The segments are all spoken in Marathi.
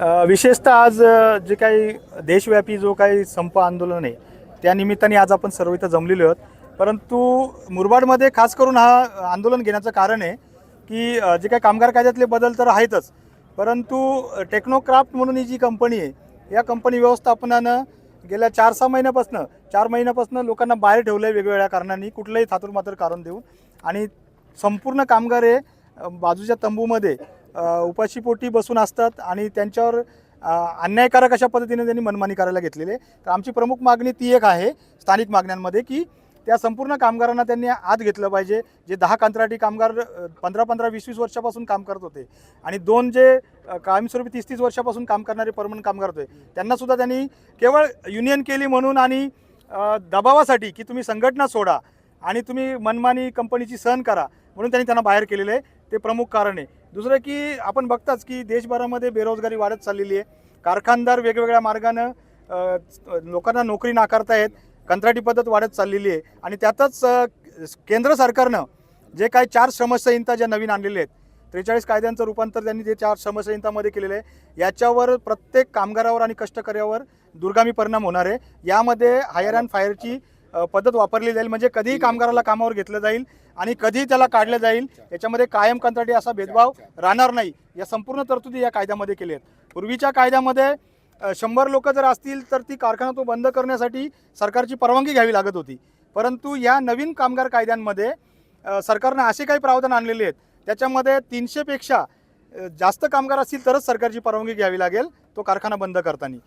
विशेषतः आज जे काही देशव्यापी जो काही संप आंदोलन आहे त्या निमित्ताने आज आपण सर्व इथं जमलेलो आहोत. परंतु मुरबाडमध्ये खास करून हा आंदोलन घेण्याचं कारण आहे की जे काही कामगार कायद्यातले बदल तर आहेतच, परंतु टेक्नोक्राफ्ट म्हणून ही जी कंपनी आहे या कंपनी व्यवस्थापनानं गेल्या 4-6 महिन्यापासून लोकांना बाहेर ठेवलं आहे वेगवेगळ्या कारणांनी, कुठलंही थातुरमात्र कारण देऊन. आणि संपूर्ण कामगार हे बाजूच्या तंबूमध्ये उपाशीपोटी बसून असतात आणि त्यांच्यावर अन्यायकारक अशा पद्धतीने त्यांनी मनमानी करायला घेतलेली आहे. तर आमची प्रमुख मागणी ती एक आहे स्थानिक मागण्यांमध्ये की त्या संपूर्ण कामगारांना त्यांनी आत घेतलं पाहिजे. जे 10 कंत्राटी कामगार 15-15, 20-20 वर्षापासून काम करत होते आणि 2 जे कायमस्वरूपी 30-30 वर्षापासून काम करणारे परमनंट कामगार होते त्यांनासुद्धा त्यांनी केवळ युनियन केली म्हणून आणि दबावासाठी की तुम्ही संघटना सोडा आणि तुम्ही मनमानी कंपनीची सहन करा म्हणून त्यांना बाहेर केलेलं आहे. ते प्रमुख कारण आहे. दुसरं की आपण बघताच की देशभरामध्ये बेरोजगारी वाढत चाललेली आहे. कारखानदार वेगवेगळ्या मार्गानं लोकांना नोकरी नाकारतायत, कंत्राटी पद्धत वाढत चाललेली आहे. आणि त्यातच केंद्र सरकारनं जे काही 4 श्रमसंहिता ज्या नवीन आणलेल्या आहेत, 43 कायद्यांचं रूपांतर त्यांनी ते 4 श्रमसंहितामध्ये केलेलं आहे. याच्यावर प्रत्येक कामगारावर आणि कष्टकर्त्यावर दुर्गामी परिणाम होणार आहे. यामध्ये हायर अँड फायरची पद्धत वापरली जाईल, म्हणजे कधीही कामगाराला कामावर घेतलं जाईल आणि कधीही त्याला काढलं जाईल. याच्यामध्ये कायम कंत्राटी असा भेदभाव राहणार नाही. या संपूर्ण तरतुदी या कायद्यामध्ये केल्या आहेत. पूर्वीच्या कायद्यामध्ये 100 लोक जर असतील तर ती कारखाना तो बंद करण्यासाठी सरकारची परवानगी घ्यावी लागत होती. परंतु या नवीन कामगार कायद्यांमध्ये सरकारनं असे काही प्रावधान आणलेले आहेत त्याच्यामध्ये 300 पेक्षा जास्त कामगार असतील तरच सरकारची परवानगी घ्यावी लागेल तो कारखाना बंद करताना.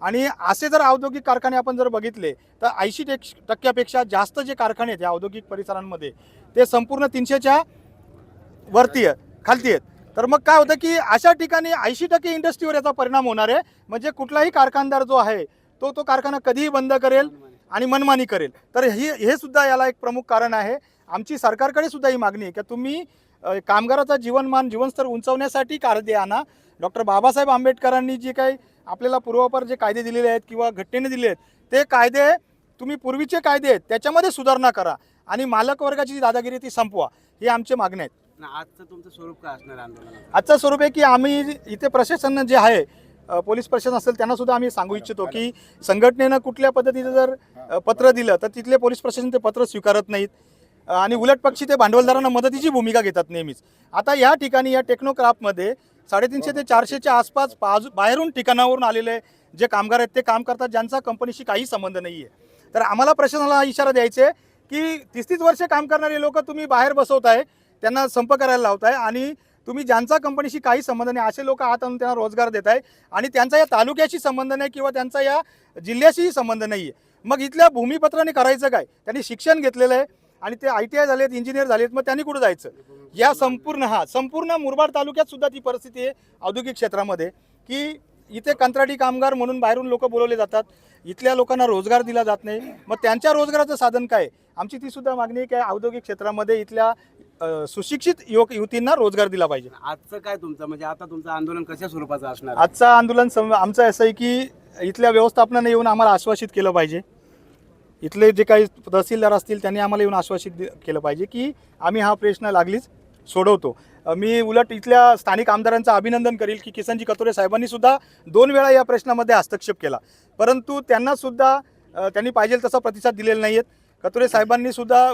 आणि असे जर औद्योगिक कारखाने आपण जर बघितले तर 80% जास्त जे कारखाने आहेत या औद्योगिक परिसरांमध्ये ते संपूर्ण 300च्या वरती खालती आहेत. तर मग काय होतं की अशा ठिकाणी 80% इंडस्ट्रीवर याचा परिणाम होणार आहे. म्हणजे कुठलाही कारखानदार जो आहे तो कारखाना कधीही बंद करेल आणि मनमानी करेल. तर हे सुद्धा याला एक प्रमुख कारण आहे. आमची सरकारकडे सुद्धा ही मागणी आहे की तुम्ही कामगाराचा जीवनस्तर उंचावण्यासाठी कायदे आणा. डॉक्टर बाबासाहेब आंबेडकरांनी जे काही आपल्याला पूर्वापार जे कायदे दिलेले आहेत किंवा घटनेने दिले आहेत ते कायदे तुम्ही पूर्वीचे कायदे आहेत त्याच्यामध्ये सुधारणा करा आणि मालक वर्गाची जी दादागिरी ती संपवा. हे आमचे मागणे आहेत. आजचं तुमचं स्वरूप काय असणार आंदोलनाचं? आजचं स्वरूप आहे की आम्ही इथे प्रशासन जे आहे पोलीस प्रशासन असेल त्यांना सुद्धा आम्ही सांगू इच्छितो की संघटनेनं कुठल्या पद्धतीचं जर पत्र दिलं तर तिथले पोलीस प्रशासन ते पत्र स्वीकारत नाहीत आणि उलट पक्षी ते भांडवलदारांना मदतीची भूमिका घेतात नेहमीच. आता या ठिकाणी या टेक्नोक्राफ्टमध्ये 350 ते 400च्या आसपास बाहेरून ठिकाणावरून आलेले जे कामगार आहेत ते काम करतात ज्यांचा कंपनीशी काही संबंध नाही आहे. तर आम्हाला प्रशासनाला हा इशारा द्यायचा आहे की 30-30 वर्ष काम करणारे लोक तुम्ही बाहेर बसवताय, त्यांना संप करायला लावताय आणि तुम्ही ज्यांचा कंपनीशी काही संबंध नाही असे लोक आत आणून त्यांना रोजगार देत आहे आणि त्यांचा या तालुक्याशी संबंध नाही किंवा त्यांचा या जिल्ह्याशीही संबंध नाही आहे. मग इथल्या भूमिपत्राने करायचं काय? त्यांनी शिक्षण घेतलेलं आहे आणि ते ITI झालेत, इंजिनियर झालेत, मग त्यांनी कुठं जायचं? या संपूर्ण मुरबाड तालुक्यात सुद्धा ती परिस्थिती आहे औद्योगिक क्षेत्रामध्ये की इथे कंत्राटी कामगार म्हणून बाहेरून लोक बोलवले जातात. इथल्या लोकांना रोजगार दिला जात नाही. मग त्यांच्या रोजगाराचं साधन काय? आमची ती सुद्धा मागणी आहे की औद्योगिक क्षेत्रामध्ये इथल्या सुशिक्षित युवतींना रोजगार दिला पाहिजे. आजचं काय तुमचं म्हणजे आता तुमचं आंदोलन कशा स्वरूपाचं असणार? आजचं आंदोलन आमचं असं आहे की इथल्या व्यवस्थापनाने येऊन आम्हाला आश्वासित केलं पाहिजे. इथले जे काही तहसीलदार असतील त्यांनी आम्हाला येऊन आश्वासित केलं पाहिजे की आम्ही हा प्रश्न लागलीच सोडवतो. मी उलट इथल्या स्थानिक आमदारांचं अभिनंदन करेल की किसनजी कतोरे साहेबांनी सुद्धा 2 वेळा या प्रश्नामध्ये हस्तक्षेप केला, परंतु त्यांना सुद्धा त्यांनी पाहिजे तसा प्रतिसाद दिलेला नाही आहेत. कतोरे साहेबांनी सुद्धा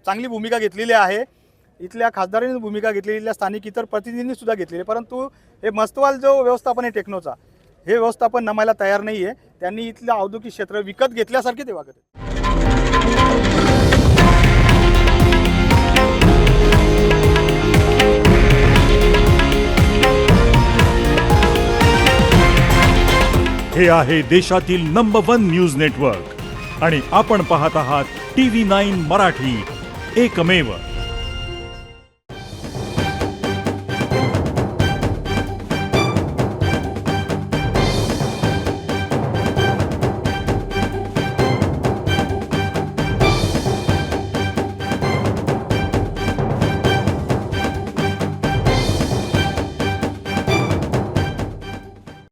चांगली भूमिका घेतलेली आहे. इथल्या खासदारांनी भूमिका घेतलेली, इथल्या स्थानिक इतर प्रतिनिधींनी सुद्धा घेतलेली, परंतु हे मस्तवाल जो व्यवस्थापन आहे टेक्नोचा हे व्यवस्थापन नमायला तयार नाही आहे. त्यांनी इथलं औद्योगिक क्षेत्र विकत घेतल्यासारखे ते वागत आहेत. हे आहे देशातील नंबर 1 न्यूज नेटवर्क आणि आपण पाहत आहात TV9 मराठी, एकमेव.